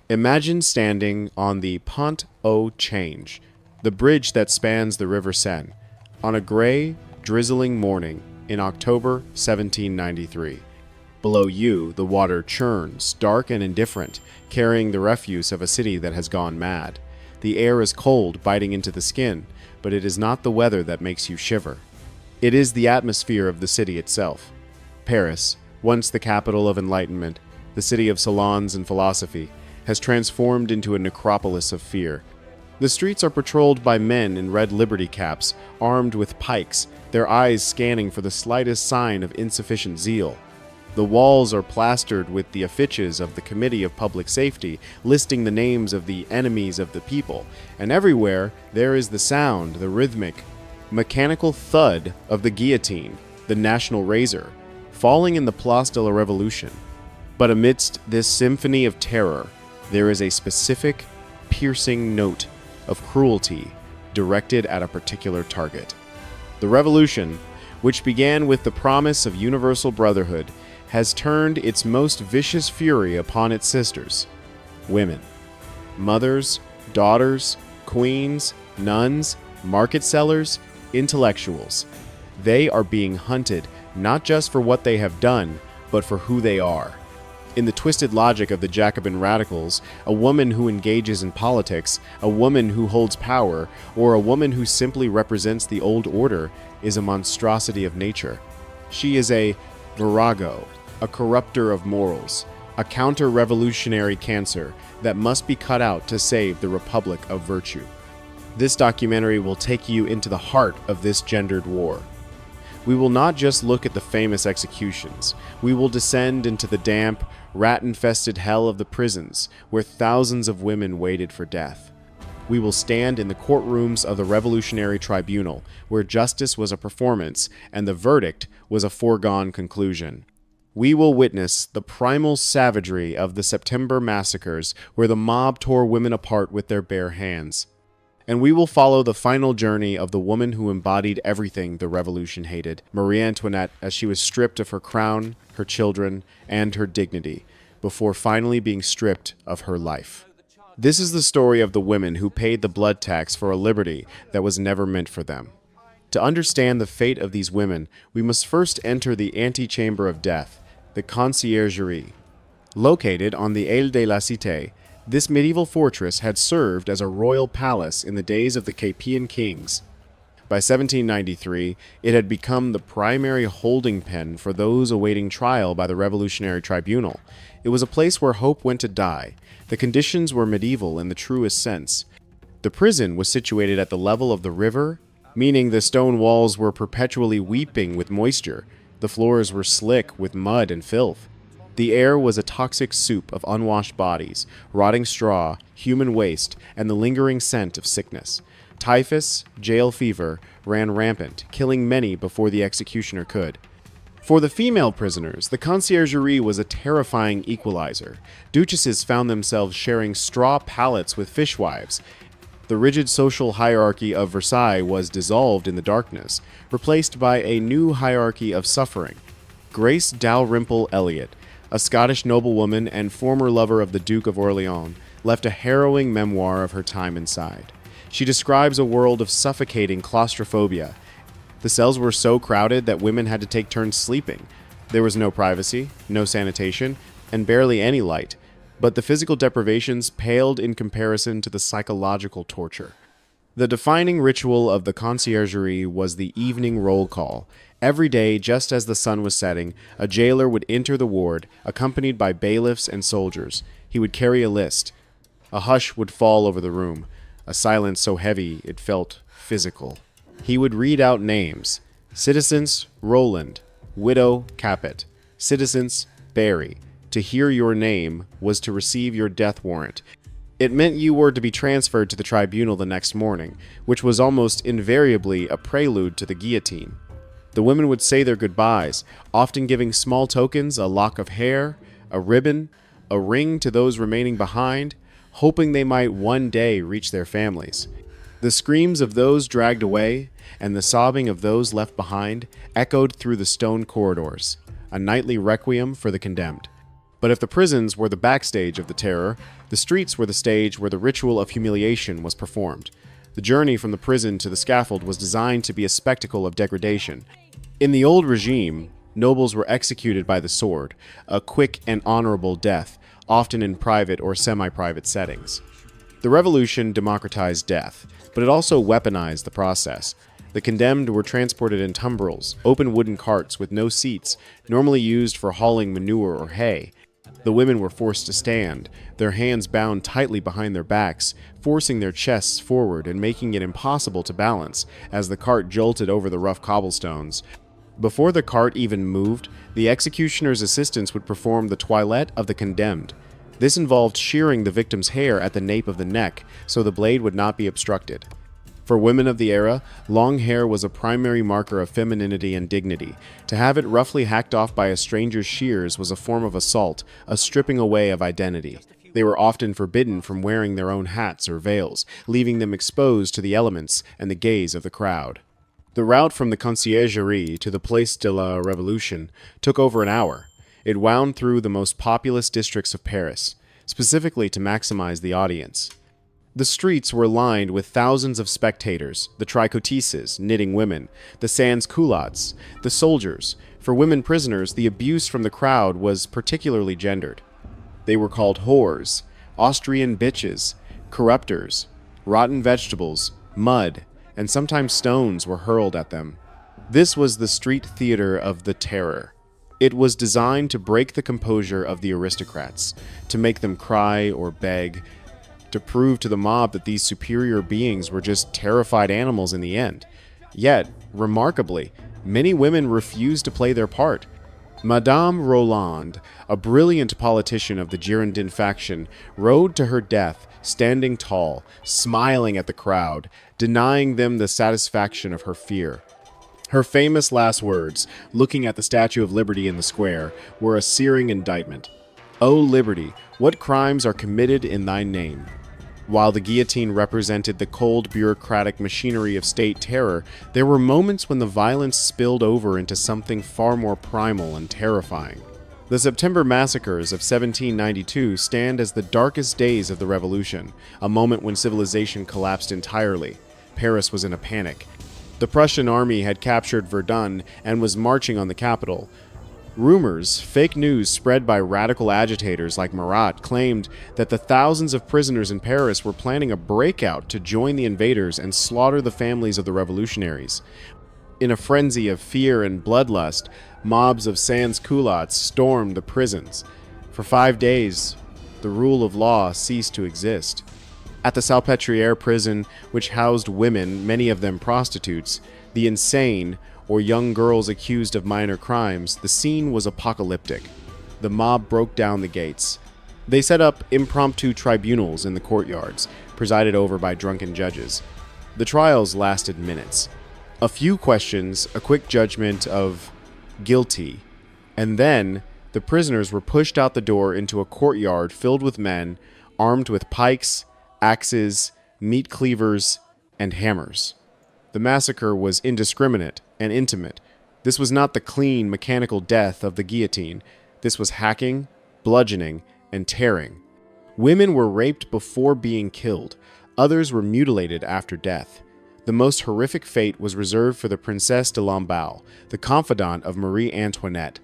Imagine standing on the Pont au Change, the bridge that spans the River Seine, on a gray, drizzling morning in October 1793. Below you, the water churns, dark and indifferent, carrying the refuse of a city that has gone mad. The air is cold, biting into the skin, but it is not the weather that makes you shiver. It is the atmosphere of the city itself. Paris, once the capital of enlightenment, the city of salons and philosophy, has transformed into a necropolis of fear. The streets are patrolled by men in red liberty caps, armed with pikes, their eyes scanning for the slightest sign of insufficient zeal. The walls are plastered with the affiches of the Committee of Public Safety, listing the names of the enemies of the people, and everywhere there is the sound, the rhythmic, mechanical thud of the guillotine, the national razor, falling in the Place de la Révolution. But amidst this symphony of terror, there is a specific, piercing note of cruelty directed at a particular target. The revolution, which began with the promise of universal brotherhood, has turned its most vicious fury upon its sisters, women. Mothers, daughters, queens, nuns, market sellers, intellectuals. They are being hunted not just for what they have done, but for who they are. In the twisted logic of the Jacobin radicals, a woman who engages in politics, a woman who holds power, or a woman who simply represents the old order is a monstrosity of nature. She is a virago, a corrupter of morals, a counter-revolutionary cancer that must be cut out to save the Republic of Virtue. This documentary will take you into the heart of this gendered war. We will not just look at the famous executions. We will descend into the damp, rat-infested hell of the prisons, where thousands of women waited for death. We will stand in the courtrooms of the Revolutionary Tribunal, where justice was a performance and the verdict was a foregone conclusion. We will witness the primal savagery of the September massacres, where the mob tore women apart with their bare hands. And we will follow the final journey of the woman who embodied everything the revolution hated, Marie Antoinette, as she was stripped of her crown, her children, and her dignity, before finally being stripped of her life. This is the story of the women who paid the blood tax for a liberty that was never meant for them. To understand the fate of these women, we must first enter the antechamber of death, the Conciergerie. Located on the Aile de la Cité, this medieval fortress had served as a royal palace in the days of the Capian kings. By 1793, it had become the primary holding pen for those awaiting trial by the Revolutionary Tribunal. It was a place where hope went to die. The conditions were medieval in the truest sense. The prison was situated at the level of the river, meaning the stone walls were perpetually weeping with moisture. The floors were slick with mud and filth. The air was a toxic soup of unwashed bodies, rotting straw, human waste, and the lingering scent of sickness. Typhus, jail fever, ran rampant, killing many before the executioner could. For the female prisoners, the Conciergerie was a terrifying equalizer. Duchesses found themselves sharing straw pallets with fishwives. The rigid social hierarchy of Versailles was dissolved in the darkness, replaced by a new hierarchy of suffering. Grace Dalrymple Elliot, a Scottish noblewoman and former lover of the Duke of Orleans, left a harrowing memoir of her time inside. She describes a world of suffocating claustrophobia. The cells were so crowded that women had to take turns sleeping. There was no privacy, no sanitation, and barely any light, but the physical deprivations paled in comparison to the psychological torture. The defining ritual of the Conciergerie was the evening roll call. Every day, just as the sun was setting, a jailer would enter the ward, accompanied by bailiffs and soldiers. He would carry a list. A hush would fall over the room, a silence so heavy it felt physical. He would read out names. Citizens Roland, widow Capet, citizens Barry. To hear your name was to receive your death warrant. It meant you were to be transferred to the tribunal the next morning, which was almost invariably a prelude to the guillotine. The women would say their goodbyes, often giving small tokens, a lock of hair, a ribbon, a ring to those remaining behind, hoping they might one day reach their families. The screams of those dragged away and the sobbing of those left behind echoed through the stone corridors, a nightly requiem for the condemned. But But if the prisons were the backstage of the terror, the streets were the stage where the ritual of humiliation was performed. The journey from the prison to the scaffold was designed to be a spectacle of degradation. In the old regime, nobles were executed by the sword, a quick and honorable death, often in private or semi-private settings. The revolution democratized death, but it also weaponized the process. The condemned were transported in tumbrils, open wooden carts with no seats, normally used for hauling manure or hay. The women were forced to stand, their hands bound tightly behind their backs, forcing their chests forward and making it impossible to balance as the cart jolted over the rough cobblestones. Before the cart even moved, the executioner's assistants would perform the toilette of the condemned. This involved shearing the victim's hair at the nape of the neck so the blade would not be obstructed. For women of the era, long hair was a primary marker of femininity and dignity. To have it roughly hacked off by a stranger's shears was a form of assault, a stripping away of identity. They were often forbidden from wearing their own hats or veils, leaving them exposed to the elements and the gaze of the crowd. The route from the Conciergerie to the Place de la Révolution took over an hour. It wound through the most populous districts of Paris, specifically to maximize the audience. The streets were lined with thousands of spectators, the tricotisses, knitting women, the sans-culottes, the soldiers. For women prisoners, the abuse from the crowd was particularly gendered. They were called whores, Austrian bitches, corruptors, rotten vegetables, mud, and sometimes stones were hurled at them. This was the street theater of the terror. It was designed to break the composure of the aristocrats, to make them cry or beg, to prove to the mob that these superior beings were just terrified animals in the end. Yet, remarkably, many women refused to play their part. Madame Roland, a brilliant politician of the Girondin faction, rode to her death, standing tall, smiling at the crowd, denying them the satisfaction of her fear. Her famous last words, looking at the Statue of Liberty in the square, were a searing indictment. "O Liberty, what crimes are committed in thy name?" While the guillotine represented the cold, bureaucratic machinery of state terror, there were moments when the violence spilled over into something far more primal and terrifying. The September massacres of 1792 stand as the darkest days of the revolution, a moment when civilization collapsed entirely. Paris was in a panic. The Prussian army had captured Verdun and was marching on the capital. Rumors, fake news spread by radical agitators like Marat, claimed that the thousands of prisoners in Paris were planning a breakout to join the invaders and slaughter the families of the revolutionaries. In a frenzy of fear and bloodlust, mobs of sans-culottes stormed the prisons. For 5 days, the rule of law ceased to exist. At the Salpêtrière prison, which housed women, many of them prostitutes, the insane, or young girls accused of minor crimes, the scene was apocalyptic. The mob broke down the gates. They set up impromptu tribunals in the courtyards, presided over by drunken judges. The trials lasted minutes. A few questions, a quick judgment of guilty, and then the prisoners were pushed out the door into a courtyard filled with men, armed with pikes, axes, meat cleavers, and hammers. The massacre was indiscriminate and intimate. This was not the clean, mechanical death of the guillotine. This was hacking, bludgeoning, and tearing. Women were raped before being killed. Others were mutilated after death. The most horrific fate was reserved for the Princesse de Lamballe, the confidant of Marie Antoinette.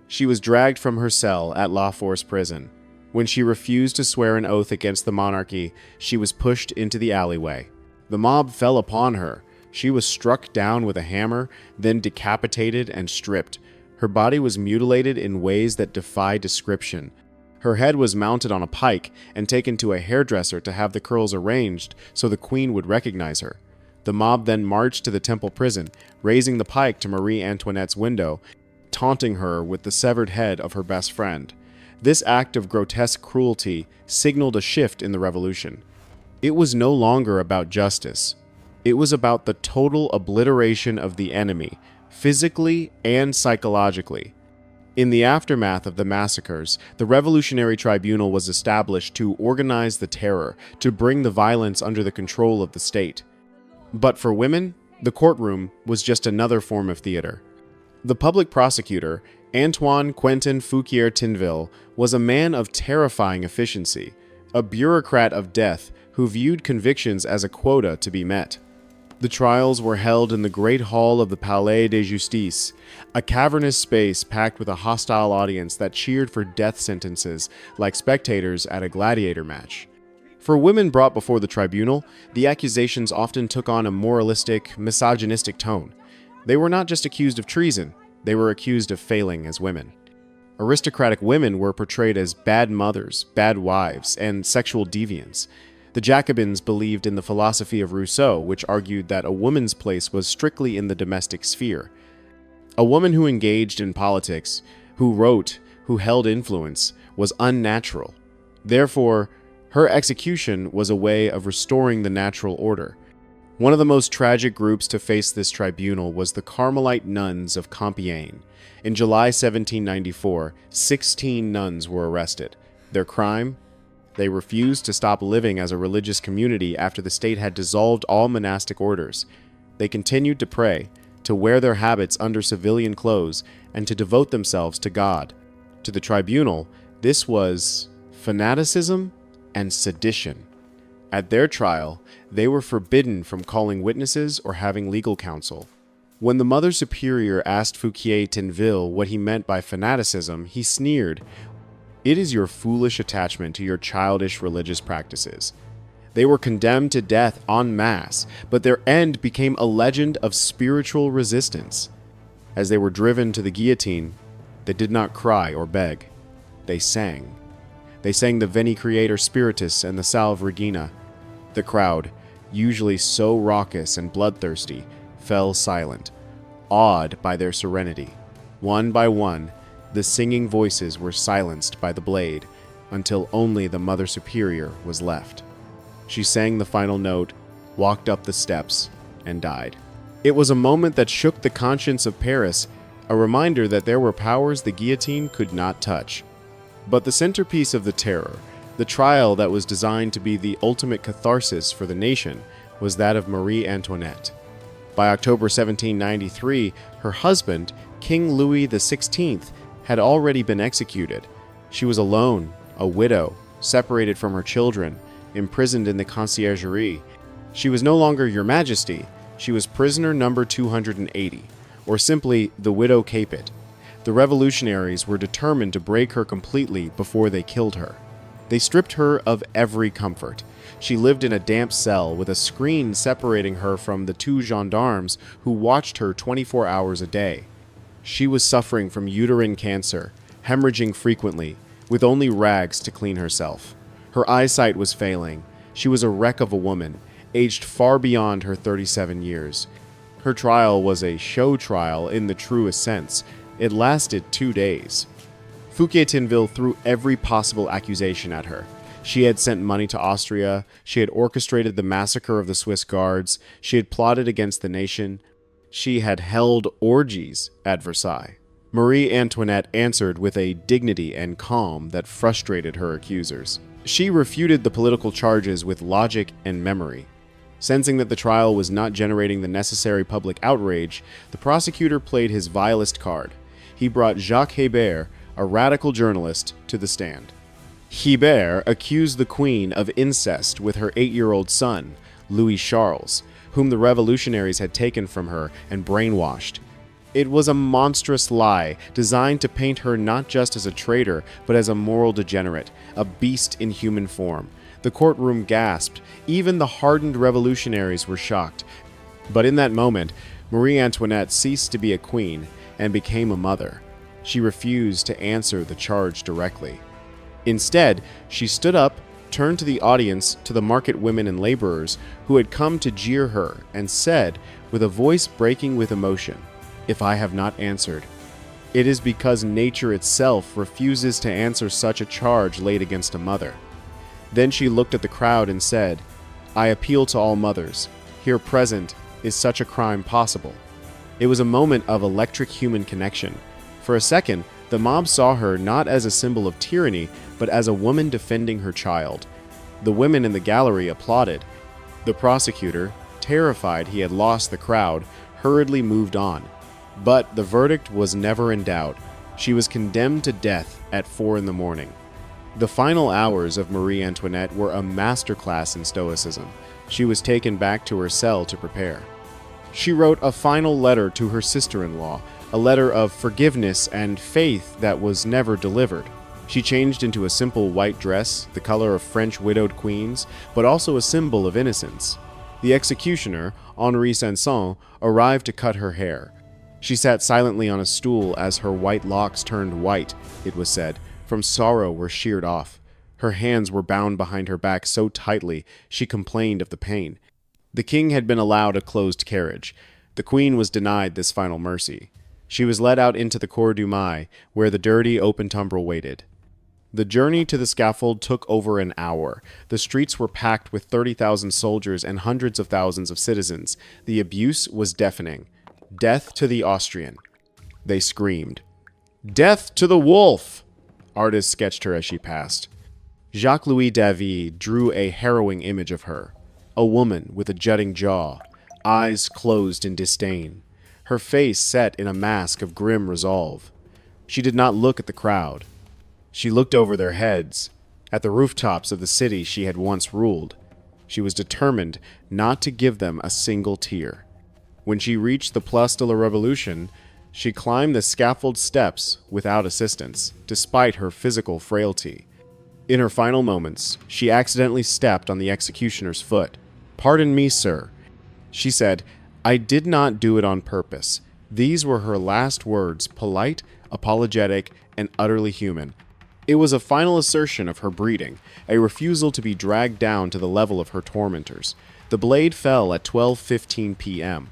She was dragged from her cell at La Force prison. When she refused to swear an oath against the monarchy, she was pushed into the alleyway. The mob fell upon her. She was struck down with a hammer, then decapitated and stripped. Her body was mutilated in ways that defy description. Her head was mounted on a pike and taken to a hairdresser to have the curls arranged so the queen would recognize her. The mob then marched to the Temple prison, raising the pike to Marie Antoinette's window, taunting her with the severed head of her best friend. This act of grotesque cruelty signaled a shift in the revolution. It was no longer about justice. It was about the total obliteration of the enemy, physically and psychologically. In the aftermath of the massacres, the Revolutionary Tribunal was established to organize the terror, to bring the violence under the control of the state. But for women, the courtroom was just another form of theater. The public prosecutor, Antoine Quentin Fouquier-Tinville, was a man of terrifying efficiency, a bureaucrat of death who viewed convictions as a quota to be met. The trials were held in the Great Hall of the Palais de Justice, a cavernous space packed with a hostile audience that cheered for death sentences like spectators at a gladiator match. For women brought before the tribunal, the accusations often took on a moralistic, misogynistic tone. They were not just accused of treason, they were accused of failing as women. Aristocratic women were portrayed as bad mothers, bad wives, and sexual deviants. The Jacobins believed in the philosophy of Rousseau, which argued that a woman's place was strictly in the domestic sphere. A woman who engaged in politics, who wrote, who held influence, was unnatural. Therefore, her execution was a way of restoring the natural order. One of the most tragic groups to face this tribunal was the Carmelite nuns of Compiègne. In July 1794, 16 nuns were arrested. Their crime? They refused to stop living as a religious community after the state had dissolved all monastic orders. They continued to pray, to wear their habits under civilian clothes, and to devote themselves to God. To the tribunal, this was fanaticism and sedition. At their trial, they were forbidden from calling witnesses or having legal counsel. When the Mother Superior asked Fouquier-Tinville what he meant by fanaticism, he sneered, "It is your foolish attachment to your childish religious practices." They were condemned to death en masse, but their end became a legend of spiritual resistance. As they were driven to the guillotine, they did not cry or beg. They sang. They sang the Veni Creator Spiritus and the Salve Regina. The crowd, usually so raucous and bloodthirsty, fell silent, awed by their serenity. One by one, the singing voices were silenced by the blade, until only the Mother Superior was left. She sang the final note, walked up the steps, and died. It was a moment that shook the conscience of Paris, a reminder that there were powers the guillotine could not touch. But the centerpiece of the terror, the trial that was designed to be the ultimate catharsis for the nation, was that of Marie Antoinette. By October 1793, her husband, King Louis XVI, had already been executed. She was alone, a widow, separated from her children, imprisoned in the Conciergerie. She was no longer Your Majesty, she was prisoner number 280, or simply the Widow Capet. The revolutionaries were determined to break her completely before they killed her. They stripped her of every comfort. She lived in a damp cell with a screen separating her from the 2 gendarmes who watched her 24 hours a day. She was suffering from uterine cancer, hemorrhaging frequently, with only rags to clean herself. Her eyesight was failing. She was a wreck of a woman, aged far beyond her 37 years. Her trial was a show trial in the truest sense. It lasted 2 days. Fouquier-Tinville threw every possible accusation at her. She had sent money to Austria, she had orchestrated the massacre of the Swiss guards, she had plotted against the nation, she had held orgies at Versailles. Marie Antoinette answered with a dignity and calm that frustrated her accusers. She refuted the political charges with logic and memory. Sensing that the trial was not generating the necessary public outrage, the prosecutor played his vilest card. He brought Jacques Hébert, a radical journalist, to the stand. Hébert accused the queen of incest with her 8-year-old son, Louis Charles, whom the revolutionaries had taken from her and brainwashed. It was a monstrous lie designed to paint her not just as a traitor, but as a moral degenerate, a beast in human form. The courtroom gasped. Even the hardened revolutionaries were shocked. But in that moment, Marie Antoinette ceased to be a queen and became a mother. She refused to answer the charge directly. Instead, she stood up, turned to the audience, to the market women and laborers who had come to jeer her, and said, with a voice breaking with emotion, "If I have not answered, it is because nature itself refuses to answer such a charge laid against a mother." Then she looked at the crowd and said, "I appeal to all mothers. Here present, is such a crime possible?" It was a moment of electric human connection. For a second, the mob saw her not as a symbol of tyranny, but as a woman defending her child. The women in the gallery applauded. The prosecutor, terrified he had lost the crowd, hurriedly moved on. But the verdict was never in doubt. She was condemned to death at 4 in the morning. The final hours of Marie Antoinette were a masterclass in stoicism. She was taken back to her cell to prepare. She wrote a final letter to her sister-in-law, a letter of forgiveness and faith that was never delivered. She changed into a simple white dress, the color of French widowed queens, but also a symbol of innocence. The executioner, Henri Sanson, arrived to cut her hair. She sat silently on a stool as her white locks turned white, it was said, from sorrow were sheared off. Her hands were bound behind her back so tightly she complained of the pain. The king had been allowed a closed carriage. The queen was denied this final mercy. She was led out into the Cour du Mai, where the dirty open tumbrel waited. The journey to the scaffold took over an hour. The streets were packed with 30,000 soldiers and hundreds of thousands of citizens. The abuse was deafening. Death to the Austrian. They screamed. Death to the wolf! Artists sketched her as she passed. Jacques-Louis David drew a harrowing image of her. A woman with a jutting jaw, eyes closed in disdain, her face set in a mask of grim resolve. She did not look at the crowd. She looked over their heads, at the rooftops of the city she had once ruled. She was determined not to give them a single tear. When she reached the Place de la Révolution, she climbed the scaffold steps without assistance, despite her physical frailty. In her final moments, she accidentally stepped on the executioner's foot. "Pardon me, sir," she said. "I did not do it on purpose." These were her last words, polite, apologetic, and utterly human. It was a final assertion of her breeding, a refusal to be dragged down to the level of her tormentors. The blade fell at 12:15 p.m.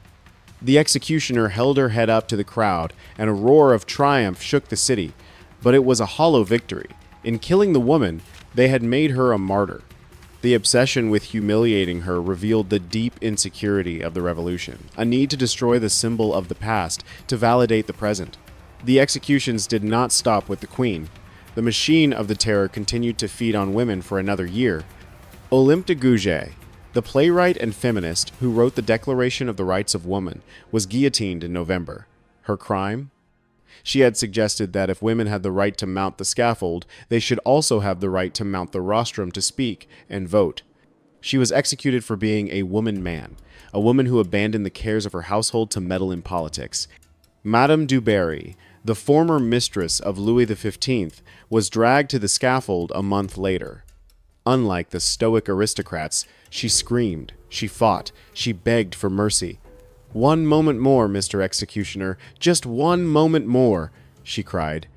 The executioner held her head up to the crowd, and a roar of triumph shook the city. But it was a hollow victory. In killing the woman, they had made her a martyr. The obsession with humiliating her revealed the deep insecurity of the revolution, a need to destroy the symbol of the past to validate the present. The executions did not stop with the queen. The machine of the terror continued to feed on women for another year. Olympe de Gouges, the playwright and feminist who wrote the Declaration of the Rights of Woman, was guillotined in November. Her crime? She had suggested that if women had the right to mount the scaffold, they should also have the right to mount the rostrum to speak and vote. She was executed for being a woman-man, a woman who abandoned the cares of her household to meddle in politics. Madame du Barry, the former mistress of Louis XV, was dragged to the scaffold a month later. Unlike the stoic aristocrats, she screamed, she fought, she begged for mercy. "One moment more, Mr. Executioner, just one moment more," she cried.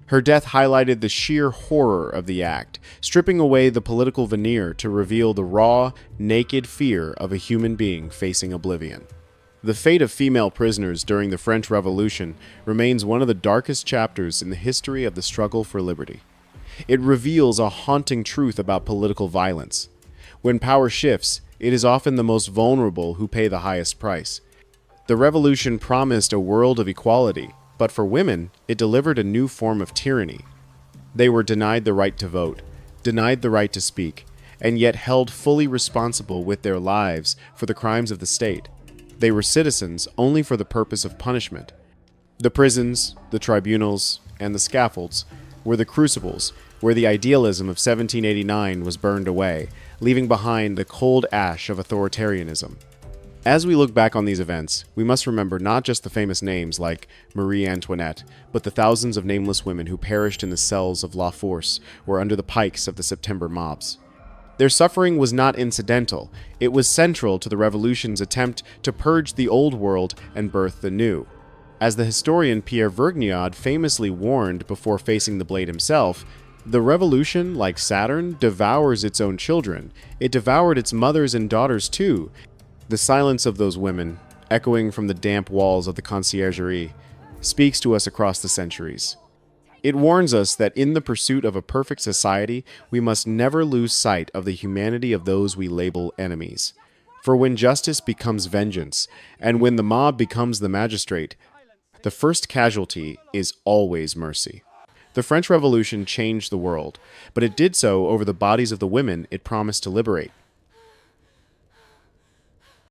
Her death highlighted the sheer horror of the act, stripping away the political veneer to reveal the raw, naked fear of a human being facing oblivion. The fate of female prisoners during the French Revolution remains one of the darkest chapters in the history of the struggle for liberty. It reveals a haunting truth about political violence. When power shifts, it is often the most vulnerable who pay the highest price. The revolution promised a world of equality, but for women, it delivered a new form of tyranny. They were denied the right to vote, denied the right to speak, and yet held fully responsible with their lives for the crimes of the state. They were citizens only for the purpose of punishment. The prisons, the tribunals, and the scaffolds were the crucibles where the idealism of 1789 was burned away, leaving behind the cold ash of authoritarianism. As we look back on these events, we must remember not just the famous names like Marie Antoinette, but the thousands of nameless women who perished in the cells of La Force or under the pikes of the September mobs. Their suffering was not incidental, it was central to the revolution's attempt to purge the old world and birth the new. As the historian Pierre Vergniaud famously warned before facing the blade himself, the revolution, like Saturn, devours its own children. It devoured its mothers and daughters too. The silence of those women, echoing from the damp walls of the Conciergerie, speaks to us across the centuries. It warns us that in the pursuit of a perfect society, we must never lose sight of the humanity of those we label enemies. For when justice becomes vengeance, and when the mob becomes the magistrate, the first casualty is always mercy. The French Revolution changed the world, but it did so over the bodies of the women it promised to liberate.